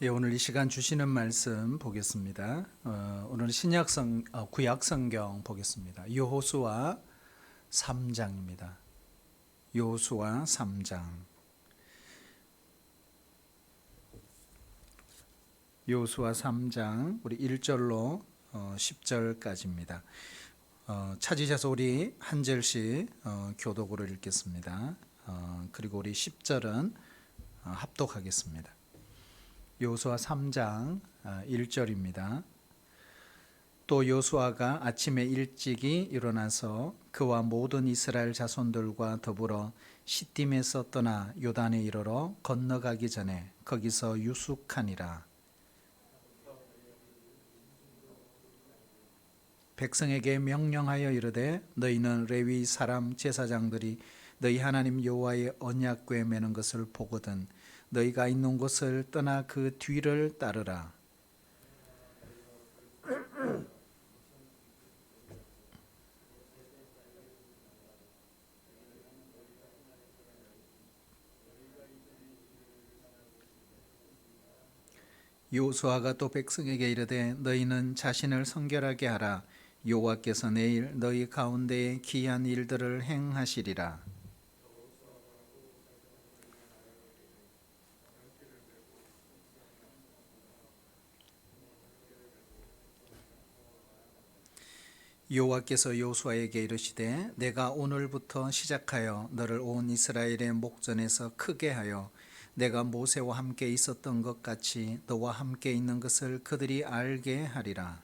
예, 오늘 이 시간 주시는 말씀 보겠습니다. 오늘은 구약 성경 보겠습니다. 여호수아 3장입니다. 여호수아 3장. 여호수아 3장 우리 1절로 10절까지입니다. 찾으셔서 우리 한 절씩 교독으로 읽겠습니다. 그리고 우리 10절은 합독하겠습니다. 여호수아 3장 1절입니다. 또 여호수아가 아침에 일찍이 일어나서 그와 모든 이스라엘 자손들과 더불어 시딤에서 떠나 요단에 이르러 건너가기 전에 거기서 유숙하니라. 백성에게 명령하여 이르되 너희는 레위 사람 제사장들이 너희 하나님 여호와의 언약궤 매는 것을 보거든 너희가 있는 곳을 떠나 그 뒤를 따르라. 여호수아가 또 백성에게 이르되 너희는 자신을 성결하게 하라. 여호와께서 내일 너희 가운데에 기이한 일들을 행하시리라. 여호와께서 여호수아에게 이르시되 내가 오늘부터 시작하여 너를 온 이스라엘의 목전에서 크게 하여 내가 모세와 함께 있었던 것 같이 너와 함께 있는 것을 그들이 알게 하리라.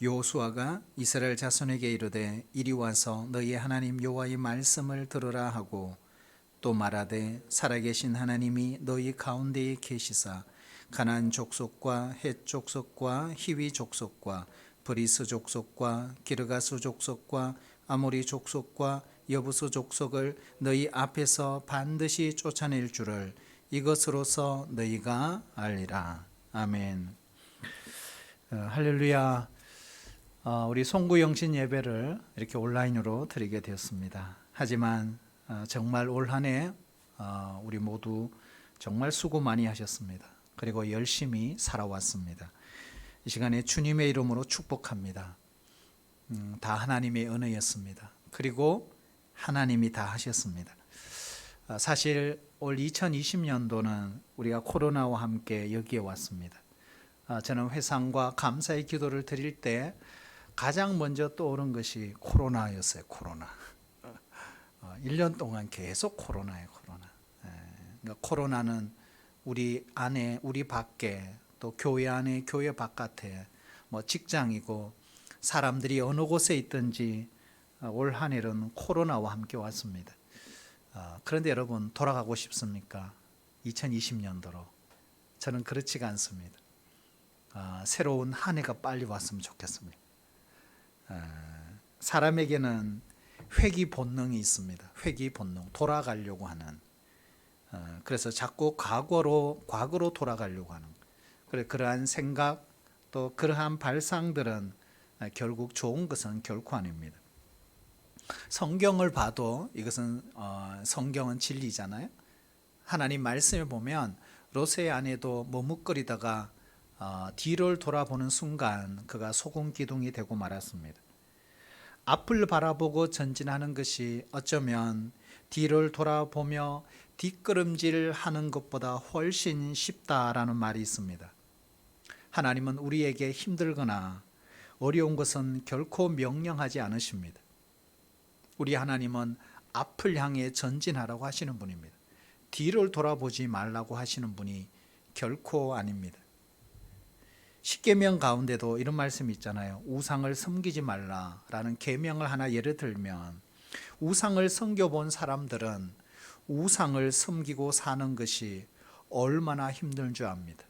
여호수아가 이스라엘 자손에게 이르되 이리 와서 너희 하나님 여호와의 말씀을 들으라 하고 또 말하되 살아계신 하나님이 너희 가운데에 계시사 가나안 족속과 헷 족속과 히위 족속과 브리스 족속과 기르가스 족속과 아모리 족속과 여부스 족속을 너희 앞에서 반드시 쫓아낼 줄을 이것으로서 너희가 알리라. 아멘. 할렐루야. 우리 송구영신 예배를 이렇게 온라인으로 드리게 되었습니다. 하지만 정말 올 한 해 우리 모두 정말 수고 많이 하셨습니다. 그리고 열심히 살아왔습니다. 이 시간에 주님의 이름으로 축복합니다. 다 하나님의 은혜였습니다. 그리고 하나님이 다 하셨습니다. 사실 올 2020년도는 우리가 코로나와 함께 여기에 왔습니다. 저는 회상과 감사의 기도를 드릴 때 가장 먼저 떠오른 것이 코로나였어요. 코로나. 1년 동안 계속 코로나예요. 코로나. 그러니까 코로나는 우리 안에, 우리 밖에, 또 교회 안에, 교회 바깥에, 직장이고 사람들이 어느 곳에 있든지 올 한 해는 코로나와 함께 왔습니다. 그런데 여러분 돌아가고 싶습니까? 2020년도로. 저는 그렇지가 않습니다. 새로운 한 해가 빨리 왔으면 좋겠습니다. 사람에게는 회귀 본능이 있습니다. 회귀 본능, 돌아가려고 하는. 그래서 자꾸 과거로 돌아가려고 하는. 그러한 생각 또 그러한 발상들은 결국 좋은 것은 결코 아닙니다. 성경을 봐도 이것은 성경은 진리잖아요. 하나님 말씀을 보면 롯의 아내도 머뭇거리다가 뒤를 돌아보는 순간 그가 소금 기둥이 되고 말았습니다. 앞을 바라보고 전진하는 것이 어쩌면 뒤를 돌아보며 뒷걸음질하는 것보다 훨씬 쉽다라는 말이 있습니다. 하나님은 우리에게 힘들거나 어려운 것은 결코 명령하지 않으십니다. 우리 하나님은 앞을 향해 전진하라고 하시는 분입니다. 뒤를 돌아보지 말라고 하시는 분이 결코 아닙니다. 십계명 가운데도 이런 말씀이 있잖아요. 우상을 섬기지 말라라는 계명을 하나 예를 들면 우상을 섬겨본 사람들은 우상을 섬기고 사는 것이 얼마나 힘든 줄 압니다.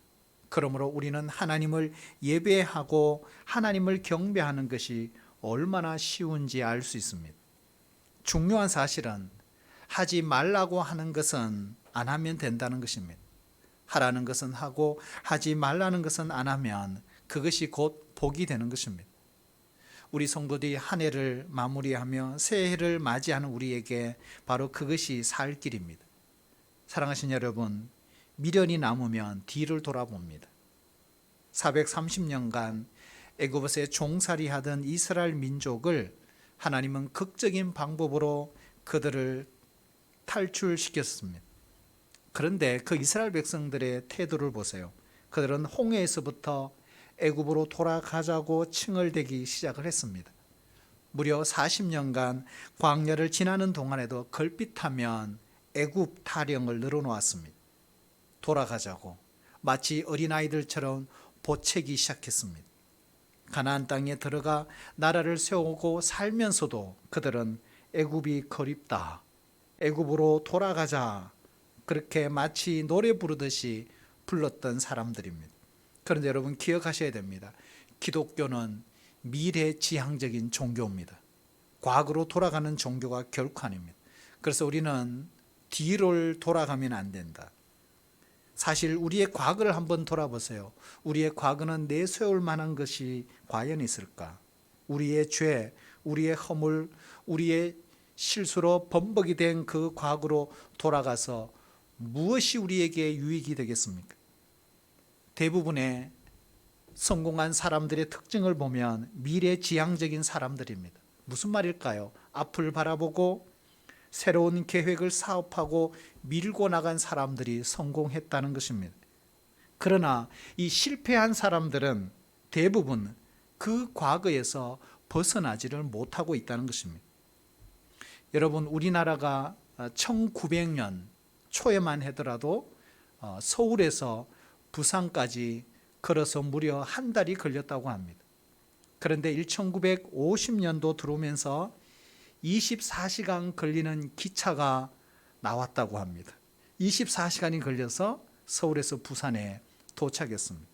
그러므로 우리는 하나님을 예배하고 하나님을 경배하는 것이 얼마나 쉬운지 알 수 있습니다. 중요한 사실은 하지 말라고 하는 것은 안 하면 된다는 것입니다. 하라는 것은 하고 하지 말라는 것은 안 하면 그것이 곧 복이 되는 것입니다. 우리 성도들이 한 해를 마무리하며 새해를 맞이하는 우리에게 바로 그것이 살 길입니다. 사랑하신 여러분, 미련이 남으면 뒤를 돌아봅니다. 430년간 애굽에서 종살이하던 이스라엘 민족을 하나님은 극적인 방법으로 그들을 탈출시켰습니다. 그런데 그 이스라엘 백성들의 태도를 보세요. 그들은 홍해에서부터 애굽으로 돌아가자고 칭얼대기 시작을 했습니다. 무려 40년간 광야를 지나는 동안에도 걸핏하면 애굽 타령을 늘어놓았습니다. 돌아가자고 마치 어린아이들처럼 보채기 시작했습니다. 가나안 땅에 들어가 나라를 세우고 살면서도 그들은 애굽이 그립다, 애굽으로 돌아가자, 그렇게 마치 노래 부르듯이 불렀던 사람들입니다. 그런데 여러분 기억하셔야 됩니다. 기독교는 미래지향적인 종교입니다. 과거로 돌아가는 종교가 결코 아닙니다. 그래서 우리는 뒤를 돌아가면 안 된다. 사실 우리의 과거를 한번 돌아보세요. 우리의 과거는 내세울 만한 것이 과연 있을까? 우리의 죄, 우리의 허물, 우리의 실수로 범벅이 된 그 과거로 돌아가서 무엇이 우리에게 유익이 되겠습니까? 대부분의 성공한 사람들의 특징을 보면 미래지향적인 사람들입니다. 무슨 말일까요? 앞을 바라보고 새로운 계획을 사업하고 밀고 나간 사람들이 성공했다는 것입니다. 그러나 이 실패한 사람들은 대부분 그 과거에서 벗어나지를 못하고 있다는 것입니다. 여러분, 우리나라가 1900년 초에만 하더라도 서울에서 부산까지 걸어서 무려 한 달이 걸렸다고 합니다. 그런데 1950년도 들어오면서 24시간 걸리는 기차가 나왔다고 합니다. 24시간이 걸려서 서울에서 부산에 도착했습니다.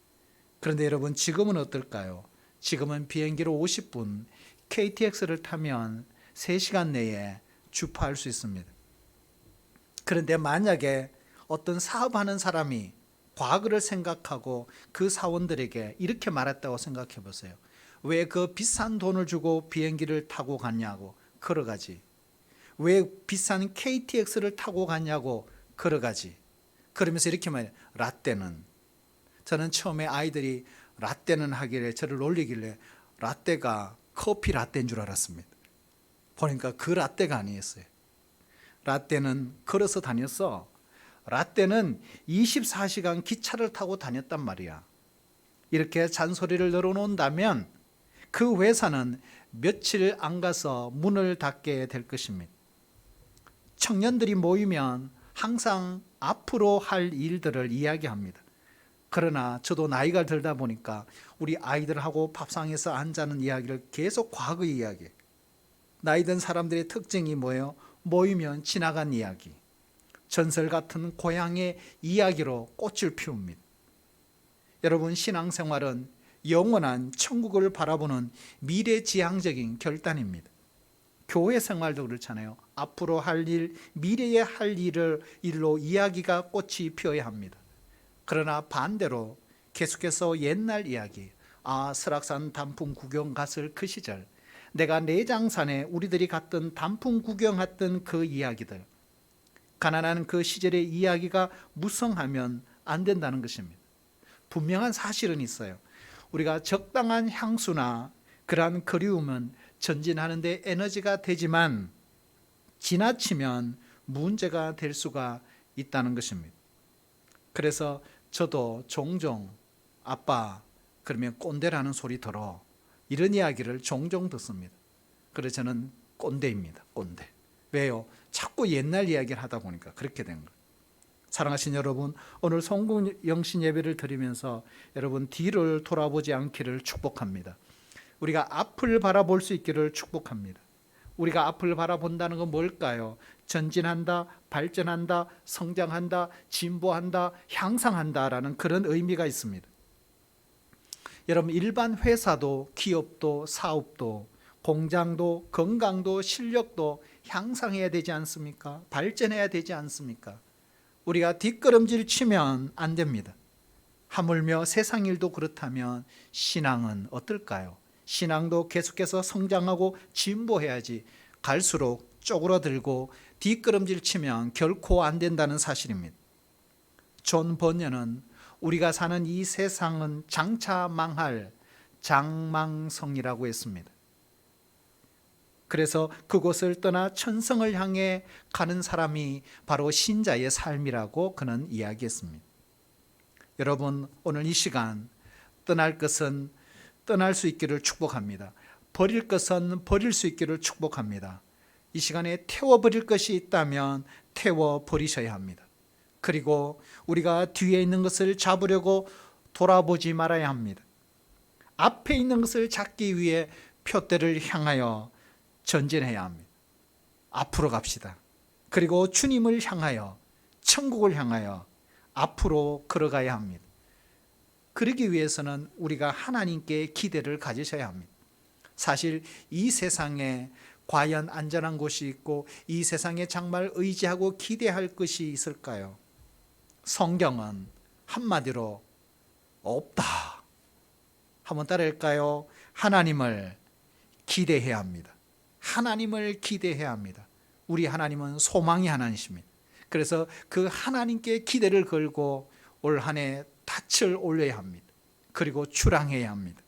그런데 여러분, 지금은 어떨까요? 지금은 비행기로 50분, KTX를 타면 3시간 내에 주파할 수 있습니다. 그런데 만약에 어떤 사업하는 사람이 과거를 생각하고 그 사원들에게 이렇게 말했다고 생각해 보세요. 왜 그 비싼 돈을 주고 비행기를 타고 갔냐고, 걸어가지. 왜 비싼 KTX를 타고 갔냐고, 걸어가지. 그러면서 이렇게 말해요. 라떼는. 저는 처음에 아이들이 라떼는 하길래 저를 놀리길래 라떼가 커피 라떼인 줄 알았습니다. 보니까 그 라떼가 아니었어요. 라떼는 걸어서 다녔어. 라떼는 24시간 기차를 타고 다녔단 말이야. 이렇게 잔소리를 늘어놓는다면 그 회사는 며칠 안 가서 문을 닫게 될 것입니다. 청년들이 모이면 항상 앞으로 할 일들을 이야기합니다. 그러나 저도 나이가 들다 보니까 우리 아이들하고 밥상에서 앉자는 이야기를 계속 과거 이야기해요. 나이 든 사람들의 특징이 뭐예요? 모이면 지나간 이야기, 전설 같은 고향의 이야기로 꽃을 피웁니다. 여러분, 신앙생활은 영원한 천국을 바라보는 미래지향적인 결단입니다. 교회 생활도 그렇잖아요. 앞으로 할 일, 미래에 할 일로 이야기가 꽃이 피어야 합니다. 그러나 반대로 계속해서 옛날 이야기, 설악산 단풍 구경 갔을 그 시절, 내가 내장산에 우리들이 갔던 단풍 구경했던 그 이야기들, 가난한 그 시절의 이야기가 무성하면 안 된다는 것입니다. 분명한 사실은 있어요. 우리가 적당한 향수나 그러한 그리움은 전진하는 데 에너지가 되지만 지나치면 문제가 될 수가 있다는 것입니다. 그래서 저도 종종 아빠 그러면 꼰대라는 소리 들어, 이런 이야기를 종종 듣습니다. 그래서 저는 꼰대입니다. 꼰대. 왜요? 자꾸 옛날 이야기를 하다 보니까 그렇게 된 거예요. 사랑하신 여러분, 오늘 송구영신 예배를 드리면서 여러분 뒤를 돌아보지 않기를 축복합니다. 우리가 앞을 바라볼 수 있기를 축복합니다. 우리가 앞을 바라본다는 건 뭘까요? 전진한다, 발전한다, 성장한다, 진보한다, 향상한다라는 그런 의미가 있습니다. 여러분, 일반 회사도 기업도 사업도 공장도 건강도 실력도 향상해야 되지 않습니까? 발전해야 되지 않습니까? 우리가 뒷걸음질 치면 안 됩니다. 하물며 세상 일도 그렇다면 신앙은 어떨까요? 신앙도 계속해서 성장하고 진보해야지 갈수록 쪼그라들고 뒷걸음질 치면 결코 안 된다는 사실입니다. 존 번연은 우리가 사는 이 세상은 장차 망할 장망성이라고 했습니다. 그래서 그곳을 떠나 천성을 향해 가는 사람이 바로 신자의 삶이라고 그는 이야기했습니다. 여러분, 오늘 이 시간 떠날 것은 떠날 수 있기를 축복합니다. 버릴 것은 버릴 수 있기를 축복합니다. 이 시간에 태워버릴 것이 있다면 태워버리셔야 합니다. 그리고 우리가 뒤에 있는 것을 잡으려고 돌아보지 말아야 합니다. 앞에 있는 것을 잡기 위해 표대를 향하여 전진해야 합니다. 앞으로 갑시다. 그리고 주님을 향하여, 천국을 향하여 앞으로 걸어가야 합니다. 그러기 위해서는 우리가 하나님께 기대를 가지셔야 합니다. 사실 이 세상에 과연 안전한 곳이 있고 이 세상에 정말 의지하고 기대할 것이 있을까요? 성경은 한마디로 없다. 한번 따라할까요? 하나님을 기대해야 합니다. 하나님을 기대해야 합니다. 우리 하나님은 소망의 하나님이십니다. 그래서 그 하나님께 기대를 걸고 올 한 해 닻을 올려야 합니다. 그리고 출항해야 합니다.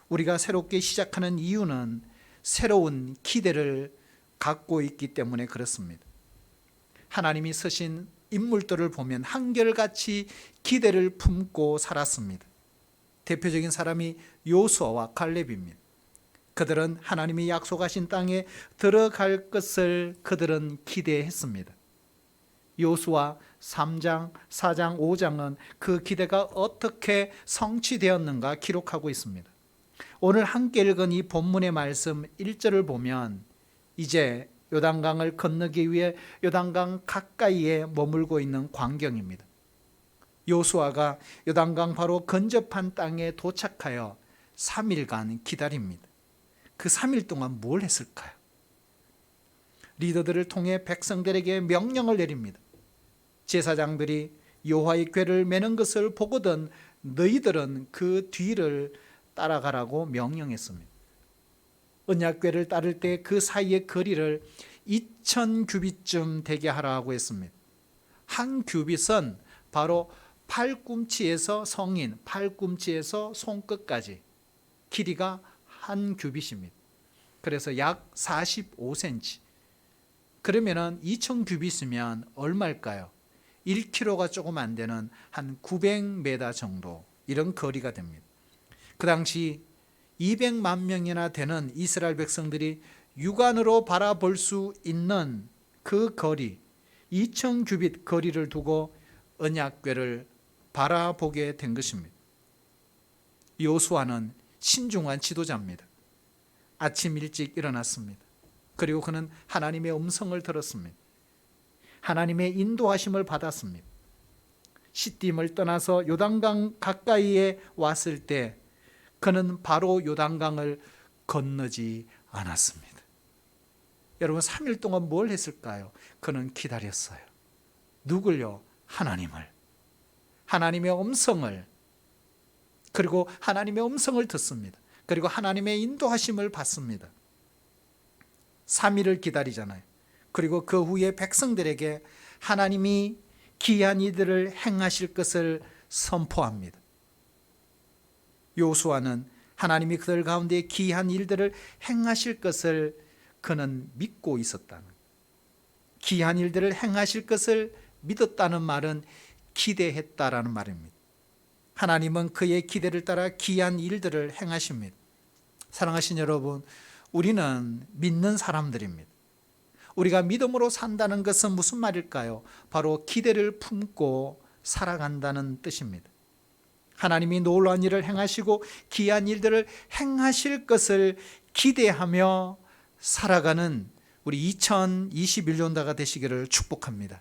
우리가 새롭게 시작하는 이유는 새로운 기대를 갖고 있기 때문에 그렇습니다. 하나님이 쓰신 인물들을 보면 한결같이 기대를 품고 살았습니다. 대표적인 사람이 요수아와 칼렙입니다. 그들은 하나님이 약속하신 땅에 들어갈 것을 그들은 기대했습니다. 요수아 3장, 4장, 5장은 그 기대가 어떻게 성취되었는가 기록하고 있습니다. 오늘 함께 읽은 이 본문의 말씀 1절을 보면 이제 요단강을 건너기 위해 요단강 가까이에 머물고 있는 광경입니다. 요수아가 요단강 바로 근접한 땅에 도착하여 3일간 기다립니다. 그 3일 동안 뭘 했을까요? 리더들을 통해 백성들에게 명령을 내립니다. 제사장들이 여호와의 궤를 매는 것을 보거든 너희들은 그 뒤를 따라가라고 명령했습니다. 언약궤를 따를 때 그 사이의 거리를 2000규빗쯤 되게 하라고 했습니다. 한 규빗은 바로 팔꿈치에서 성인, 팔꿈치에서 손끝까지 길이가 한 규빗입니다. 그래서 약 45cm. 그러면은 2000규빗이면 얼마일까요? 1km가 조금 안 되는 한 900m 정도, 이런 거리가 됩니다. 그 당시 200만 명이나 되는 이스라엘 백성들이 육안으로 바라볼 수 있는 그 거리, 2000규빗 거리를 두고 언약궤를 바라보게 된 것입니다. 요수아는 신중한 지도자입니다. 아침 일찍 일어났습니다. 그리고 그는 하나님의 음성을 들었습니다. 하나님의 인도하심을 받았습니다. 시딤을 떠나서 요단강 가까이에 왔을 때 그는 바로 요단강을 건너지 않았습니다. 여러분, 3일 동안 뭘 했을까요? 그는 기다렸어요. 누굴요? 하나님을. 하나님의 음성을. 그리고 하나님의 음성을 듣습니다. 그리고 하나님의 인도하심을 받습니다. 3일을 기다리잖아요. 그리고 그 후에 백성들에게 하나님이 기이한 이들을 행하실 것을 선포합니다. 요수아는 하나님이 그들 가운데 기이한 일들을 행하실 것을 그는 믿고 있었다는, 기이한 일들을 행하실 것을 믿었다는 말은 기대했다라는 말입니다. 하나님은 그의 기대를 따라 기이한 일들을 행하십니다. 사랑하신 여러분, 우리는 믿는 사람들입니다. 우리가 믿음으로 산다는 것은 무슨 말일까요? 바로 기대를 품고 살아간다는 뜻입니다. 하나님이 놀라운 일을 행하시고 기이한 일들을 행하실 것을 기대하며 살아가는 우리 2021년도가 되시기를 축복합니다.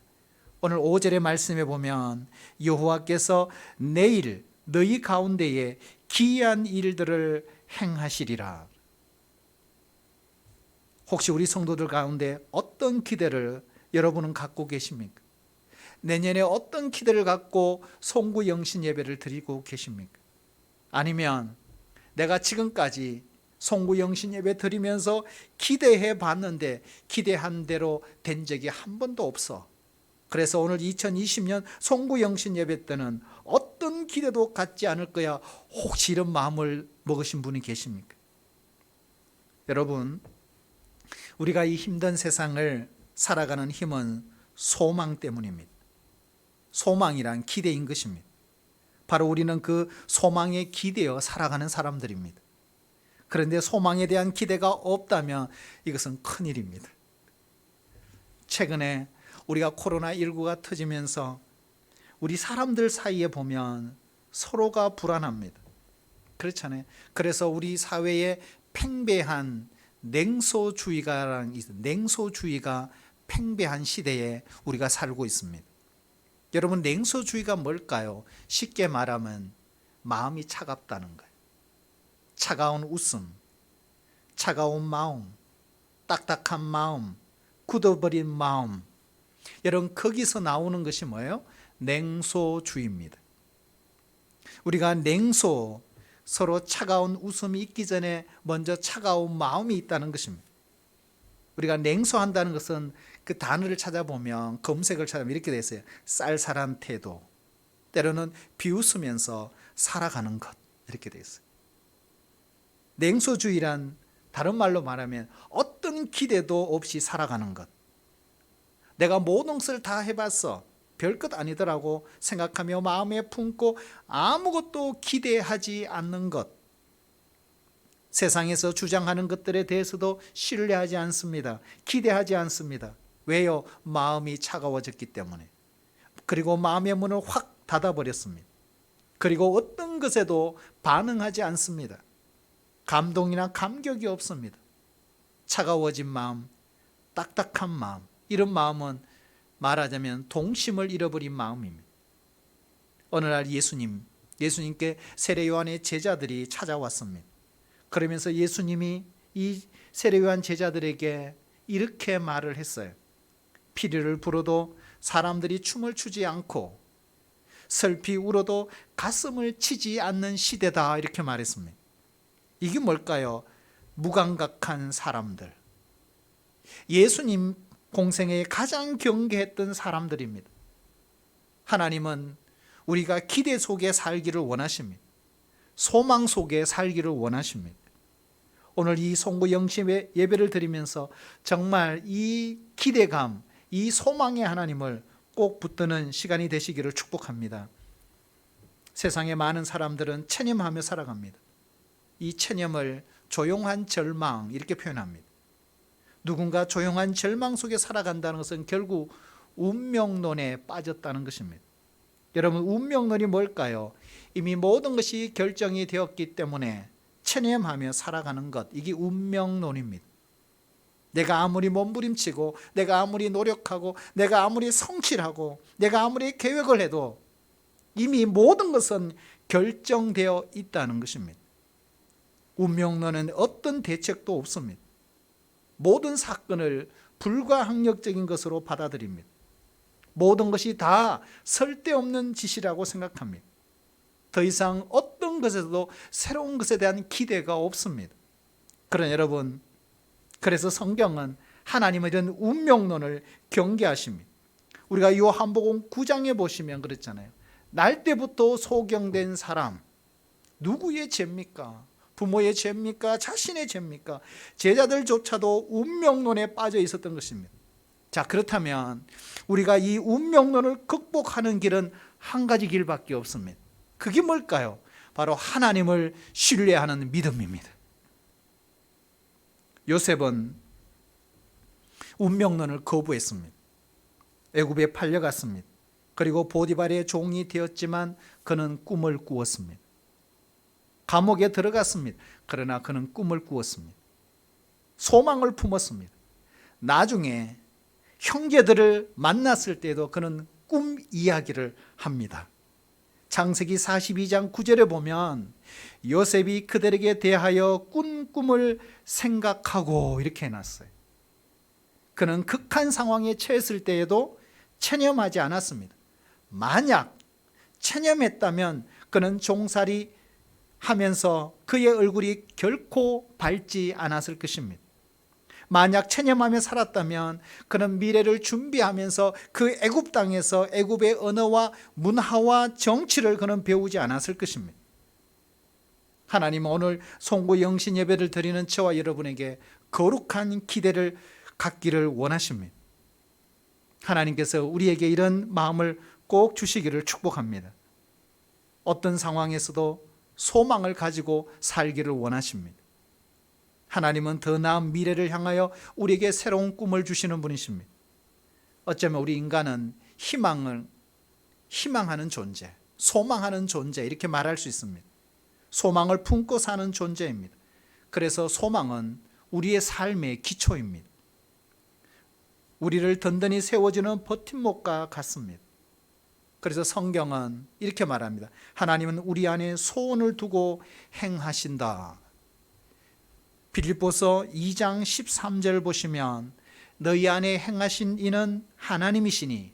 오늘 5절의 말씀에 보면 여호와께서 내일 너희 가운데에 기이한 일들을 행하시리라. 혹시 우리 성도들 가운데 어떤 기대를 여러분은 갖고 계십니까? 내년에 어떤 기대를 갖고 송구영신 예배를 드리고 계십니까? 아니면 내가 지금까지 송구영신 예배 드리면서 기대해 봤는데 기대한 대로 된 적이 한 번도 없어. 그래서 오늘 2020년 송구영신 예배 때는 어떤 기대도 갖지 않을 거야. 혹시 이런 마음을 먹으신 분이 계십니까? 여러분, 우리가 이 힘든 세상을 살아가는 힘은 소망 때문입니다. 소망이란 기대인 것입니다. 바로 우리는 그 소망에 기대어 살아가는 사람들입니다. 그런데 소망에 대한 기대가 없다면 이것은 큰일입니다. 최근에 우리가 코로나19가 터지면서 우리 사람들 사이에 보면 서로가 불안합니다. 그렇잖아요. 그래서 우리 사회에 팽배한 냉소주의가 팽배한 시대에 우리가 살고 있습니다. 여러분, 냉소주의가 뭘까요? 쉽게 말하면 마음이 차갑다는 거예요. 차가운 웃음, 차가운 마음, 딱딱한 마음, 굳어버린 마음. 여러분, 거기서 나오는 것이 뭐예요? 냉소주의입니다. 우리가 서로 차가운 웃음이 있기 전에 먼저 차가운 마음이 있다는 것입니다. 우리가 냉소한다는 것은 그 단어를 찾아보면, 검색을 찾아보면 이렇게 돼 있어요. 쌀쌀한 태도, 때로는 비웃으면서 살아가는 것, 이렇게 돼 있어요. 냉소주의란 다른 말로 말하면 어떤 기대도 없이 살아가는 것. 내가 모든 것을 다 해봤어, 별것 아니더라고 생각하며 마음에 품고 아무것도 기대하지 않는 것. 세상에서 주장하는 것들에 대해서도 신뢰하지 않습니다. 기대하지 않습니다. 왜요? 마음이 차가워졌기 때문에. 그리고 마음의 문을 확 닫아버렸습니다. 그리고 어떤 것에도 반응하지 않습니다. 감동이나 감격이 없습니다. 차가워진 마음, 딱딱한 마음, 이런 마음은 말하자면 동심을 잃어버린 마음입니다. 어느 날 예수님께 세례 요한의 제자들이 찾아왔습니다. 그러면서 예수님이 이 세례 요한 제자들에게 이렇게 말을 했어요. 피리를 불어도 사람들이 춤을 추지 않고 슬피 울어도 가슴을 치지 않는 시대다, 이렇게 말했습니다. 이게 뭘까요? 무감각한 사람들. 예수님 공생에 가장 경계했던 사람들입니다. 하나님은 우리가 기대 속에 살기를 원하십니다. 소망 속에 살기를 원하십니다. 오늘 이 송구영신 예배를 드리면서 정말 이 기대감, 이 소망의 하나님을 꼭 붙드는 시간이 되시기를 축복합니다. 세상에 많은 사람들은 체념하며 살아갑니다. 이 체념을 조용한 절망, 이렇게 표현합니다. 누군가 조용한 절망 속에 살아간다는 것은 결국 운명론에 빠졌다는 것입니다. 여러분, 운명론이 뭘까요? 이미 모든 것이 결정이 되었기 때문에 체념하며 살아가는 것, 이게 운명론입니다. 내가 아무리 몸부림치고, 내가 아무리 노력하고, 내가 아무리 성취하고, 내가 아무리 계획을 해도 이미 모든 것은 결정되어 있다는 것입니다. 운명론은 어떤 대책도 없습니다. 모든 사건을 불가항력적인 것으로 받아들입니다. 모든 것이 다 쓸데없는 짓이라고 생각합니다. 더 이상 어떤 것에도 새로운 것에 대한 기대가 없습니다. 그러나 여러분, 그래서 성경은 하나님의 이런 운명론을 경계하십니다. 우리가 요한복음 9장에 보시면 그랬잖아요. 날 때부터 소경된 사람, 누구의 죄입니까? 부모의 죄입니까? 자신의 죄입니까? 제자들조차도 운명론에 빠져 있었던 것입니다. 자, 그렇다면 우리가 이 운명론을 극복하는 길은 한 가지 길밖에 없습니다. 그게 뭘까요? 바로 하나님을 신뢰하는 믿음입니다. 요셉은 운명론을 거부했습니다. 애굽에 팔려갔습니다. 그리고 보디발의 종이 되었지만 그는 꿈을 꾸었습니다. 감옥에 들어갔습니다. 그러나 그는 꿈을 꾸었습니다. 소망을 품었습니다. 나중에 형제들을 만났을 때도 그는 꿈 이야기를 합니다. 창세기 42장 9절에 보면 요셉이 그들에게 대하여 꾼 꿈을 생각하고, 이렇게 해놨어요. 그는 극한 상황에 처했을 때에도 체념하지 않았습니다. 만약 체념했다면 그는 종살이 하면서 그의 얼굴이 결코 밝지 않았을 것입니다. 만약 체념하며 살았다면 그는 미래를 준비하면서 그 애굽 땅에서 애굽의 언어와 문화와 정치를 그는 배우지 않았을 것입니다. 하나님은 오늘 송구 영신 예배를 드리는 저와 여러분에게 거룩한 기대를 갖기를 원하십니다. 하나님께서 우리에게 이런 마음을 꼭 주시기를 축복합니다. 어떤 상황에서도 소망을 가지고 살기를 원하십니다. 하나님은 더 나은 미래를 향하여 우리에게 새로운 꿈을 주시는 분이십니다. 어쩌면 우리 인간은 희망하는 존재, 소망하는 존재 이렇게 말할 수 있습니다. 소망을 품고 사는 존재입니다. 그래서 소망은 우리의 삶의 기초입니다. 우리를 든든히 세워주는 버팀목과 같습니다. 그래서 성경은 이렇게 말합니다. 하나님은 우리 안에 소원을 두고 행하신다. 빌립보서 2장 13절 보시면 너희 안에 행하신 이는 하나님이시니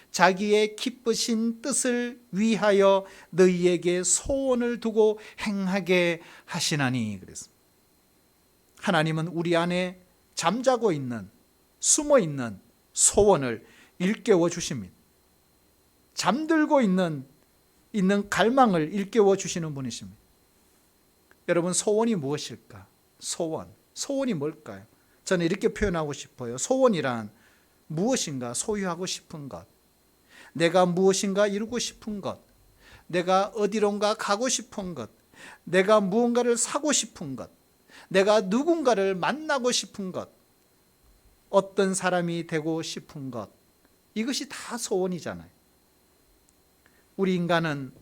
자기의 기쁘신 뜻을 위하여 너희에게 소원을 두고 행하게 하시나니. 그래서 하나님은 우리 안에 잠자고 있는 숨어 있는 소원을 일깨워 주십니다. 잠들고 있는 갈망을 일깨워 주시는 분이십니다. 여러분, 소원이 무엇일까? 소원이 뭘까요? 저는 이렇게 표현하고 싶어요. 소원이란 무엇인가 소유하고 싶은 것, 내가 무엇인가 이루고 싶은 것, 내가 어디론가 가고 싶은 것, 내가 무언가를 사고 싶은 것, 내가 누군가를 만나고 싶은 것, 어떤 사람이 되고 싶은 것, 이것이 다 소원이잖아요. 우리 인간은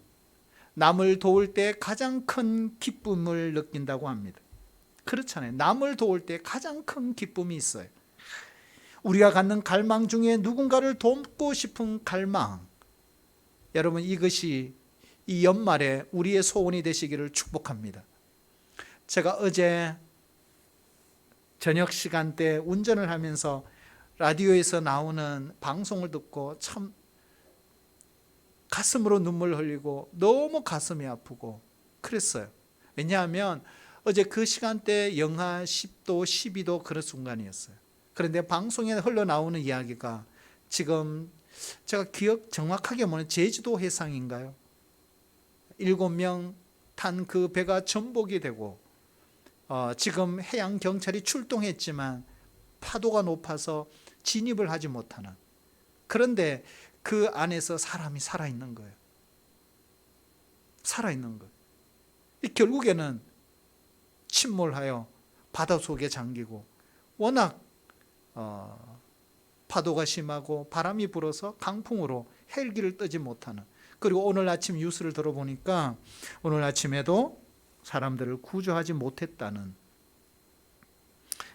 남을 도울 때 가장 큰 기쁨을 느낀다고 합니다. 그렇잖아요. 남을 도울 때 가장 큰 기쁨이 있어요. 우리가 갖는 갈망 중에 누군가를 돕고 싶은 갈망, 여러분, 이것이 이 연말에 우리의 소원이 되시기를 축복합니다. 제가 어제 저녁 시간대 운전을 하면서 라디오에서 나오는 방송을 듣고 참 가슴으로 눈물 흘리고 너무 가슴이 아프고 그랬어요. 왜냐하면 어제 그 시간대 영하 10도, 12도 그런 순간이었어요. 그런데 방송에 흘러나오는 이야기가 지금 제가 기억 정확하게 보면 제주도 해상인가요? 7명 탄 그 배가 전복이 되고 지금 해양경찰이 출동했지만 파도가 높아서 진입을 하지 못하는, 그런데 그 안에서 사람이 살아있는 거예요. 살아있는 거예요. 결국에는 침몰하여 바다 속에 잠기고, 워낙 파도가 심하고 바람이 불어서 강풍으로 헬기를 뜨지 못하는, 그리고 오늘 아침 뉴스를 들어보니까 오늘 아침에도 사람들을 구조하지 못했다는.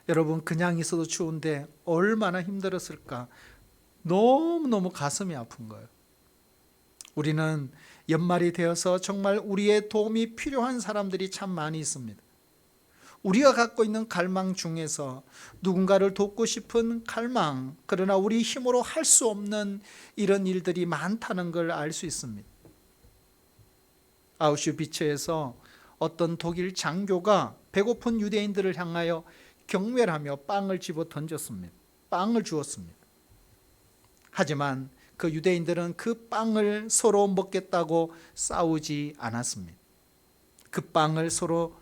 여러분, 그냥 있어도 추운데 얼마나 힘들었을까. 너무너무 가슴이 아픈 거예요. 우리는 연말이 되어서 정말 우리의 도움이 필요한 사람들이 참 많이 있습니다. 우리가 갖고 있는 갈망 중에서 누군가를 돕고 싶은 갈망, 그러나 우리 힘으로 할 수 없는 이런 일들이 많다는 걸 알 수 있습니다. 아우슈비츠에서 어떤 독일 장교가 배고픈 유대인들을 향하여 경멸하며 빵을 집어 던졌습니다. 빵을 주었습니다. 하지만 그 유대인들은 그 빵을 서로 먹겠다고 싸우지 않았습니다. 그 빵을 서로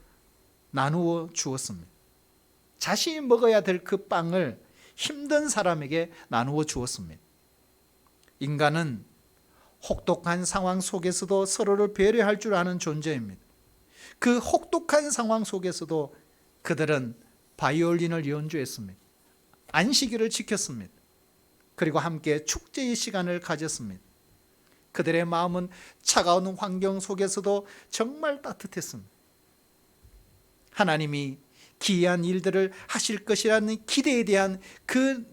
나누어 주었습니다. 자신이 먹어야 될 그 빵을 힘든 사람에게 나누어 주었습니다. 인간은 혹독한 상황 속에서도 서로를 배려할 줄 아는 존재입니다. 그 혹독한 상황 속에서도 그들은 바이올린을 연주했습니다. 안식일을 지켰습니다. 그리고 함께 축제의 시간을 가졌습니다. 그들의 마음은 차가운 환경 속에서도 정말 따뜻했습니다. 하나님이 기이한 일들을 하실 것이라는 기대에 대한 그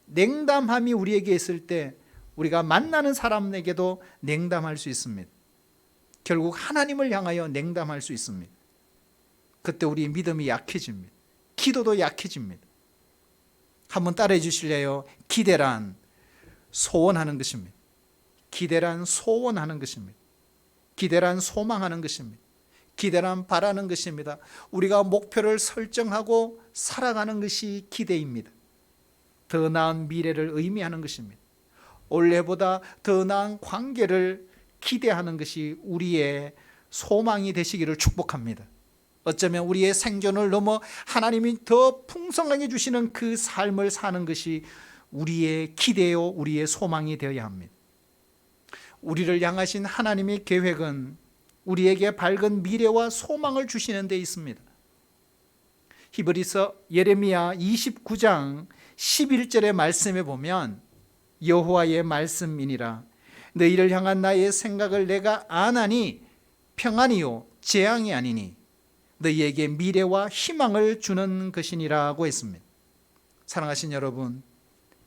냉담함이 우리에게 있을 때 우리가 만나는 사람에게도 냉담할 수 있습니다. 결국 하나님을 향하여 냉담할 수 있습니다. 그때 우리 믿음이 약해집니다. 기도도 약해집니다. 한번 따라해 주실래요? 기대란 소원하는 것입니다. 기대란 소원하는 것입니다. 기대란 소망하는 것입니다. 기대란 바라는 것입니다. 우리가 목표를 설정하고 살아가는 것이 기대입니다. 더 나은 미래를 의미하는 것입니다. 올해보다 더 나은 관계를 기대하는 것이 우리의 소망이 되시기를 축복합니다. 어쩌면 우리의 생존을 넘어 하나님이 더 풍성하게 주시는 그 삶을 사는 것이 우리의 기대요, 우리의 소망이 되어야 합니다. 우리를 향하신 하나님의 계획은 우리에게 밝은 미래와 소망을 주시는 데 있습니다. 히브리서 예레미야 29장 11절의 말씀에 보면 여호와의 말씀이니라 너희를 향한 나의 생각을 내가 아나니 평안이요 재앙이 아니니 너희에게 미래와 희망을 주는 것이니라고 했습니다. 사랑하신 여러분,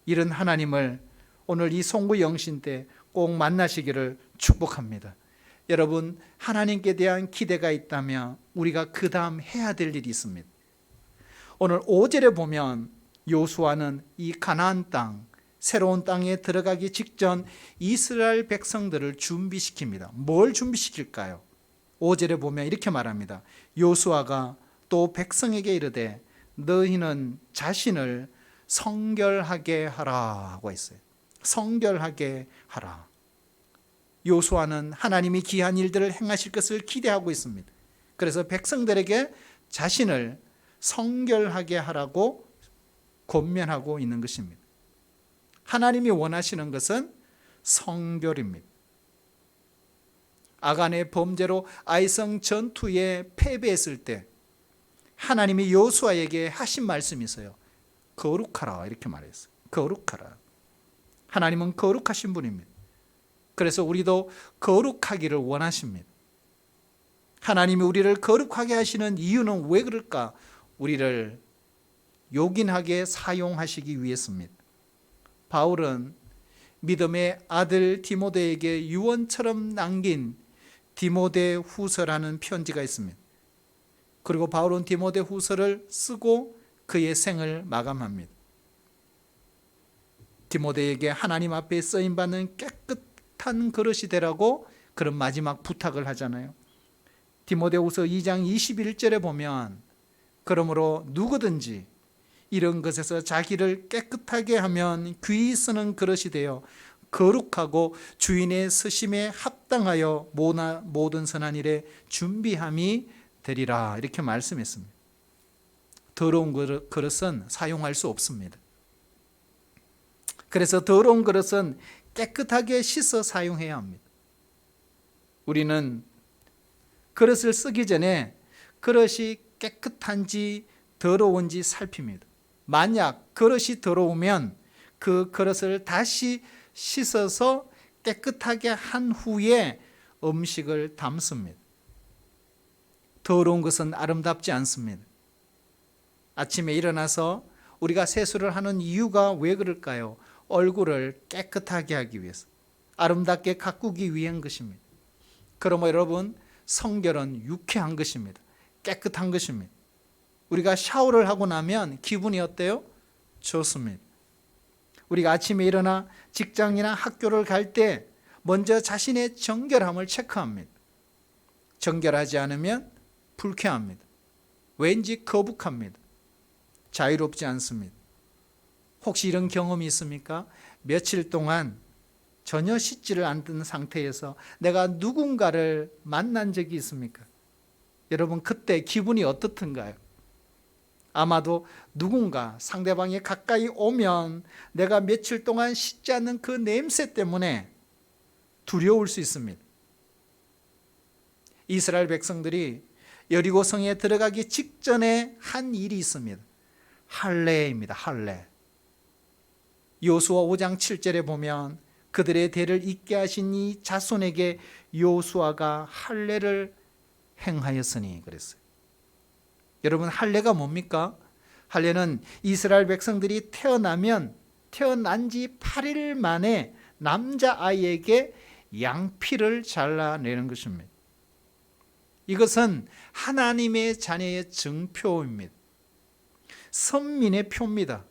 이런 하나님을 오늘 이 송구 영신 때 꼭 만나시기를 축복합니다. 여러분, 하나님께 대한 기대가 있다면 우리가 그 다음 해야 될 일이 있습니다. 오늘 5절에 보면 요수아는 이 가나안 땅, 새로운 땅에 들어가기 직전 이스라엘 백성들을 준비시킵니다. 뭘 준비시킬까요? 5절에 보면 이렇게 말합니다. 요수아가 또 백성에게 이르되 너희는 자신을 성결하게 하라고 했어요. 성결하게 하라. 요수아는 하나님이 귀한 일들을 행하실 것을 기대하고 있습니다. 그래서 백성들에게 자신을 성결하게 하라고 권면하고 있는 것입니다. 하나님이 원하시는 것은 성결입니다. 아간의 범죄로 아이성 전투에 패배했을 때 하나님이 요수아에게 하신 말씀이 있어요. 거룩하라 이렇게 말했어요. 거룩하라. 하나님은 거룩하신 분입니다. 그래서 우리도 거룩하기를 원하십니다. 하나님이 우리를 거룩하게 하시는 이유는 왜 그럴까? 우리를 요긴하게 사용하시기 위해서입니다. 바울은 믿음의 아들 디모데에게 유언처럼 남긴 디모데 후서라는 편지가 있습니다. 그리고 바울은 디모데 후서를 쓰고 그의 생을 마감합니다. 디모데에게 하나님 앞에 쓰임받는 깨끗한 그릇이 되라고 그런 마지막 부탁을 하잖아요. 디모데후서 2장 21절에 보면 그러므로 누구든지 이런 것에서 자기를 깨끗하게 하면 귀히 쓰는 그릇이 되어 거룩하고 주인의 쓰심에 합당하여 모든 선한 일에 준비함이 되리라 이렇게 말씀했습니다. 더러운 그릇은 사용할 수 없습니다. 그래서 더러운 그릇은 깨끗하게 씻어 사용해야 합니다. 우리는 그릇을 쓰기 전에 그릇이 깨끗한지 더러운지 살핍니다. 만약 그릇이 더러우면 그 그릇을 다시 씻어서 깨끗하게 한 후에 음식을 담습니다. 더러운 것은 아름답지 않습니다. 아침에 일어나서 우리가 세수를 하는 이유가 왜 그럴까요? 얼굴을 깨끗하게 하기 위해서, 아름답게 가꾸기 위한 것입니다. 그러므로 여러분, 성결은 유쾌한 것입니다. 깨끗한 것입니다. 우리가 샤워를 하고 나면 기분이 어때요? 좋습니다. 우리가 아침에 일어나 직장이나 학교를 갈 때 먼저 자신의 정결함을 체크합니다. 정결하지 않으면 불쾌합니다. 왠지 거북합니다. 자유롭지 않습니다. 혹시 이런 경험이 있습니까? 며칠 동안 전혀 씻지를 않던 상태에서 내가 누군가를 만난 적이 있습니까? 여러분, 그때 기분이 어떻던가요? 아마도 누군가 상대방이 가까이 오면 내가 며칠 동안 씻지 않는 그 냄새 때문에 두려울 수 있습니다. 이스라엘 백성들이 여리고 성에 들어가기 직전에 한 일이 있습니다. 할례입니다. 할례. 요수아 5장 7절에 보면 그들의 대를 잇게 하신 이 자손에게 요수아가 할례를 행하였으니 그랬어요. 여러분, 할례가 뭡니까? 할례는 이스라엘 백성들이 태어나면 태어난 지 8일 만에 남자아이에게 양피를 잘라내는 것입니다. 이것은 하나님의 자녀의 증표입니다. 선민의 표입니다.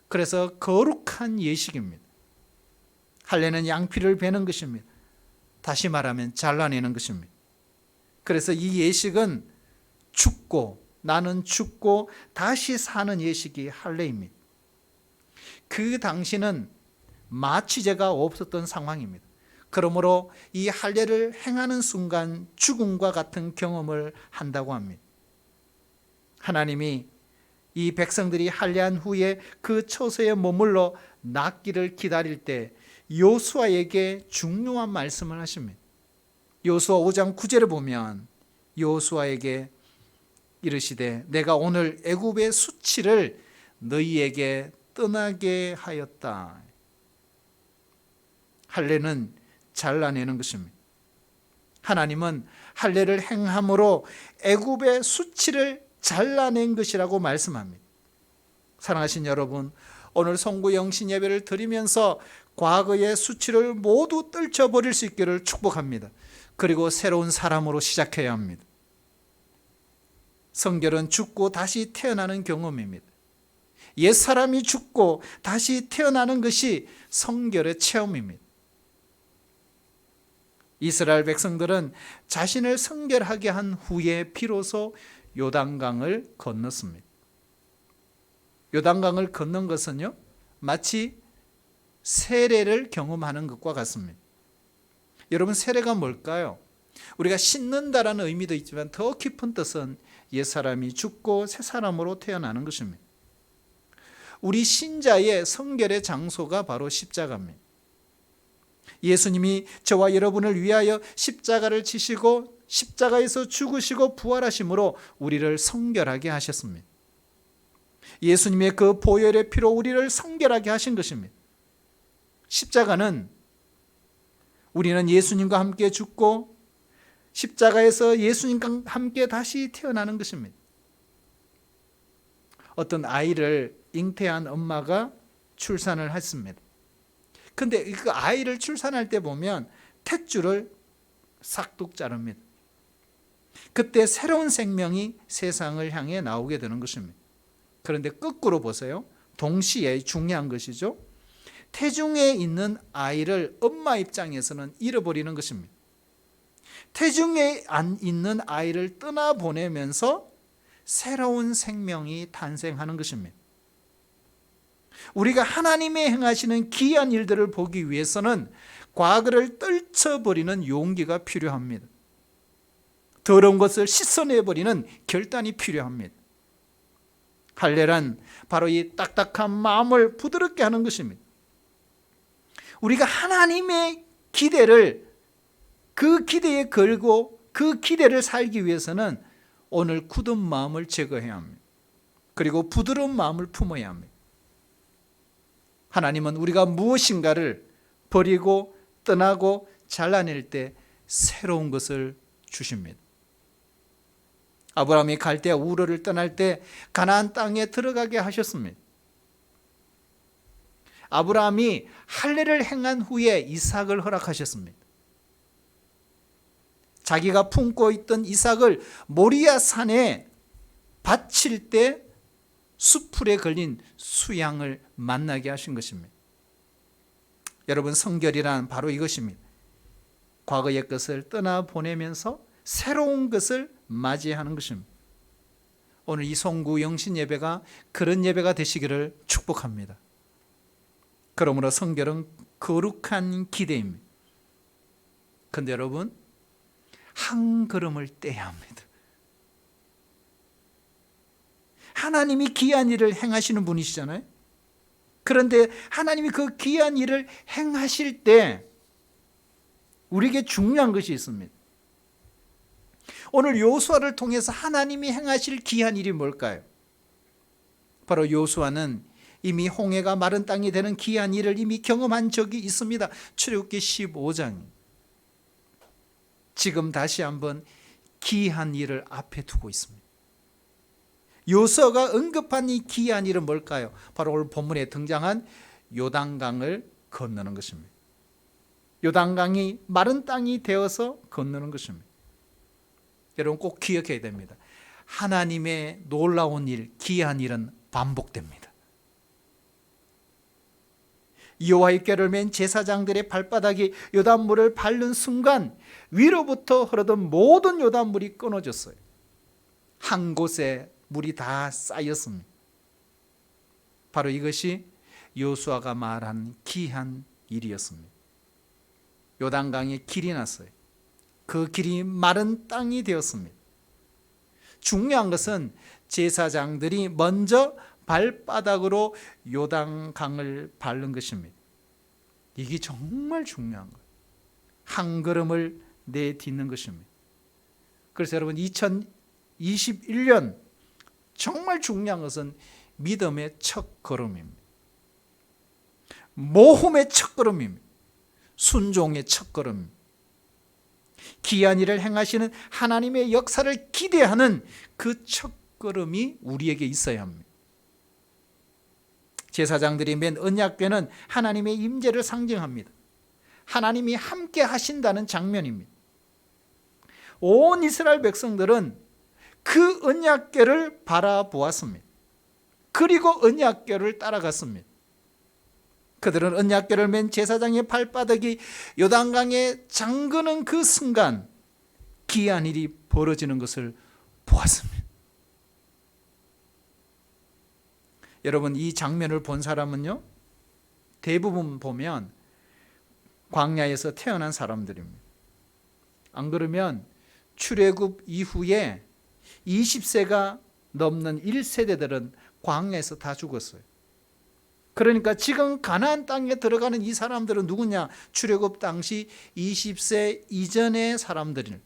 그래서 거룩한 예식입니다. 할례는 양피를 베는 것입니다. 다시 말하면 잘라내는 것입니다. 그래서 이 예식은 나는 죽고 다시 사는 예식이 할례입니다. 그 당시는 마취제가 없었던 상황입니다. 그러므로 이 할례를 행하는 순간 죽음과 같은 경험을 한다고 합니다. 하나님이 이 백성들이 할례한 후에 그 처소에 머물러 낫기를 기다릴 때 여호수아에게 중요한 말씀을 하십니다. 여호수아 5장 9절을 보면 여호수아에게 이르시되 내가 오늘 애굽의 수치를 너희에게 떠나게 하였다. 할례는 잘라내는 것입니다. 하나님은 할례를 행함으로 애굽의 수치를 잘라낸 것이라고 말씀합니다. 사랑하신 여러분, 오늘 성구 영신 예배를 드리면서 과거의 수치를 모두 떨쳐버릴 수 있기를 축복합니다. 그리고 새로운 사람으로 시작해야 합니다. 성결은 죽고 다시 태어나는 경험입니다. 옛사람이 죽고 다시 태어나는 것이 성결의 체험입니다. 이스라엘 백성들은 자신을 성결하게 한 후에 비로소 요단강을 건넜습니다. 요단강을 건넌 것은요, 마치 세례를 경험하는 것과 같습니다. 여러분, 세례가 뭘까요? 우리가 씻는다라는 의미도 있지만 더 깊은 뜻은 옛사람이 죽고 새 사람으로 태어나는 것입니다. 우리 신자의 성결의 장소가 바로 십자가입니다. 예수님이 저와 여러분을 위하여 십자가를 지시고 십자가에서 죽으시고 부활하심으로 우리를 성결하게 하셨습니다. 예수님의 그 보혈의 피로 우리를 성결하게 하신 것입니다. 십자가는 우리는 예수님과 함께 죽고 십자가에서 예수님과 함께 다시 태어나는 것입니다. 어떤 아이를 잉태한 엄마가 출산을 했습니다. 근데 그 아이를 출산할 때 보면 탯줄을 싹둑 자릅니다. 그때 새로운 생명이 세상을 향해 나오게 되는 것입니다. 그런데 거꾸로 보세요. 동시에 중요한 것이죠. 태중에 있는 아이를 엄마 입장에서는 잃어버리는 것입니다. 태중에 안 있는 아이를 떠나보내면서 새로운 생명이 탄생하는 것입니다. 우리가 하나님이 행하시는 기이한 일들을 보기 위해서는 과거를 떨쳐버리는 용기가 필요합니다. 더러운 것을 씻어내버리는 결단이 필요합니다. 할례란 바로 이 딱딱한 마음을 부드럽게 하는 것입니다. 우리가 하나님의 기대를 그 기대에 걸고 그 기대를 살기 위해서는 오늘 굳은 마음을 제거해야 합니다. 그리고 부드러운 마음을 품어야 합니다. 하나님은 우리가 무엇인가를 버리고 떠나고 잘라낼 때 새로운 것을 주십니다. 아브라함이 갈대아 우르를 떠날 때 가나안 땅에 들어가게 하셨습니다. 아브라함이 할례를 행한 후에 이삭을 허락하셨습니다. 자기가 품고 있던 이삭을 모리아 산에 바칠 때 수풀에 걸린 수양을 만나게 하신 것입니다. 여러분, 성결이란 바로 이것입니다. 과거의 것을 떠나보내면서 새로운 것을 맞이하는 것입니다. 오늘 이 송구 영신 예배가 그런 예배가 되시기를 축복합니다. 그러므로 성결은 거룩한 기대입니다. 그런데 여러분, 한 걸음을 떼야 합니다. 하나님이 귀한 일을 행하시는 분이시잖아요. 그런데 하나님이 그 귀한 일을 행하실 때 우리에게 중요한 것이 있습니다. 오늘 여호수아를 통해서 하나님이 행하실 귀한 일이 뭘까요? 바로 여호수아는 이미 홍해가 마른 땅이 되는 귀한 일을 이미 경험한 적이 있습니다. 출애굽기 15장. 지금 다시 한번 귀한 일을 앞에 두고 있습니다. 여호수아가 언급한 이 귀한 일은 뭘까요? 바로 오늘 본문에 등장한 요단강을 건너는 것입니다. 요단강이 마른 땅이 되어서 건너는 것입니다. 여러분, 꼭 기억해야 됩니다. 하나님의 놀라운 일, 귀한 일은 반복됩니다. 여호와의 궤를 맨 제사장들의 발바닥이 요단물을 밟는 순간 위로부터 흐르던 모든 요단물이 끊어졌어요. 한 곳에 물이 다 쌓였습니다. 바로 이것이 여호수아가 말한 기한 일이었습니다. 요단강에 길이 났어요. 그 길이 마른 땅이 되었습니다. 중요한 것은 제사장들이 먼저 발바닥으로 요단강을 밟는 것입니다. 이게 정말 중요한 거예요. 한 걸음을 내딛는 것입니다. 그래서 여러분 2021년 정말 중요한 것은 믿음의 첫 걸음입니다. 모험의 첫 걸음입니다. 순종의 첫 걸음. 기이한 일을 행하시는 하나님의 역사를 기대하는 그 첫 걸음이 우리에게 있어야 합니다. 제사장들이 맨 언약궤는 하나님의 임재를 상징합니다. 하나님이 함께 하신다는 장면입니다. 온 이스라엘 백성들은 그 언약궤를 바라보았습니다. 그리고 언약궤를 따라갔습니다. 그들은 언약궤를 맨 제사장의 발바닥이 요단강에 잠그는 그 순간 기이한 일이 벌어지는 것을 보았습니다. 여러분, 이 장면을 본 사람은요, 대부분 보면 광야에서 태어난 사람들입니다. 안 그러면 출애굽 이후에 20세가 넘는 1세대들은 광야에서 다 죽었어요. 그러니까 지금 가나안 땅에 들어가는 이 사람들은 누구냐? 출애굽 당시 20세 이전의 사람들,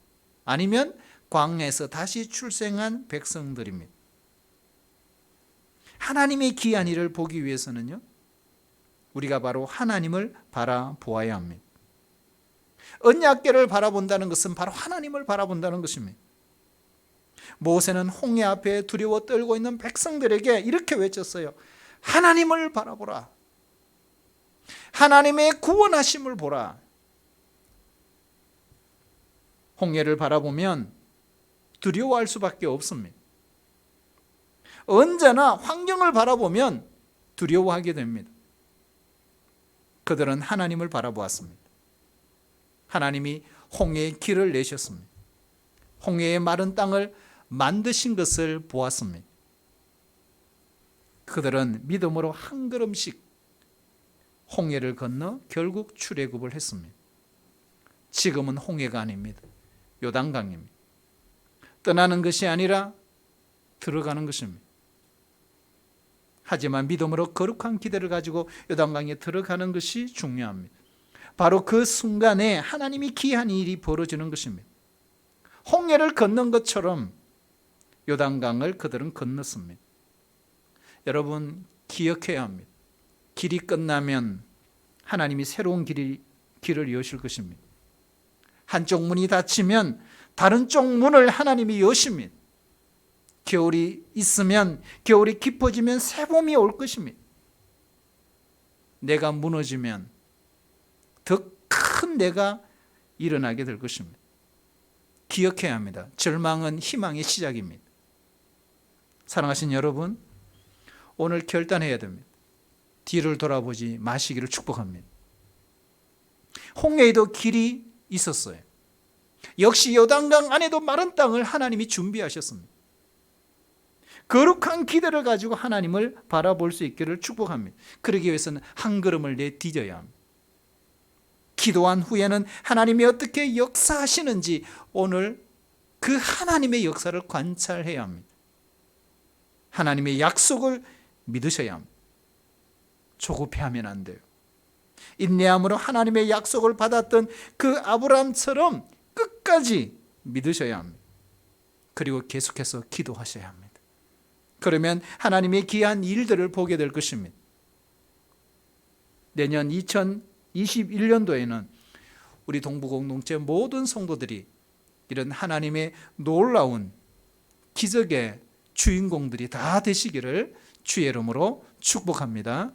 아니면 광야에서 다시 출생한 백성들입니다. 하나님의 기이한 일을 보기 위해서는요, 우리가 바로 하나님을 바라보아야 합니다. 언약궤를 바라본다는 것은 바로 하나님을 바라본다는 것입니다. 모세는 홍해 앞에 두려워 떨고 있는 백성들에게 이렇게 외쳤어요. 하나님을 바라보라. 하나님의 구원하심을 보라. 홍해를 바라보면 두려워할 수밖에 없습니다. 언제나 환경을 바라보면 두려워하게 됩니다. 그들은 하나님을 바라보았습니다. 하나님이 홍해의 길을 내셨습니다. 홍해의 마른 땅을 만드신 것을 보았습니다. 그들은 믿음으로 한 걸음씩 홍해를 건너 결국 출애굽을 했습니다. 지금은 홍해가 아닙니다. 요단강입니다. 떠나는 것이 아니라 들어가는 것입니다. 하지만 믿음으로 거룩한 기대를 가지고 요단강에 들어가는 것이 중요합니다. 바로 그 순간에 하나님이 기이한 일이 벌어지는 것입니다. 홍해를 건넌 것처럼 요단강을 그들은 건넜습니다. 여러분, 기억해야 합니다. 길이 끝나면 하나님이 새로운 길을 여실 것입니다. 한쪽 문이 닫히면 다른 쪽 문을 하나님이 여십니다. 겨울이 있으면, 겨울이 깊어지면 새봄이 올 것입니다. 내가 무너지면 더 큰 내가 일어나게 될 것입니다. 기억해야 합니다. 절망은 희망의 시작입니다. 사랑하신 여러분, 오늘 결단해야 됩니다. 뒤를 돌아보지 마시기를 축복합니다. 홍해에도 길이 있었어요. 역시 요단강 안에도 마른 땅을 하나님이 준비하셨습니다. 거룩한 기대를 가지고 하나님을 바라볼 수 있기를 축복합니다. 그러기 위해서는 한 걸음을 내디뎌야 합니다. 기도한 후에는 하나님이 어떻게 역사하시는지 오늘 그 하나님의 역사를 관찰해야 합니다. 하나님의 약속을 믿으셔야 합니다. 조급해하면 안 돼요. 인내함으로 하나님의 약속을 받았던 그 아브라함처럼 끝까지 믿으셔야 합니다. 그리고 계속해서 기도하셔야 합니다. 그러면 하나님의 기이한 일들을 보게 될 것입니다. 내년 2021년도에는 우리 동부공동체 모든 성도들이 이런 하나님의 놀라운 기적의 주인공들이 다 되시기를 주의 이름으로 축복합니다.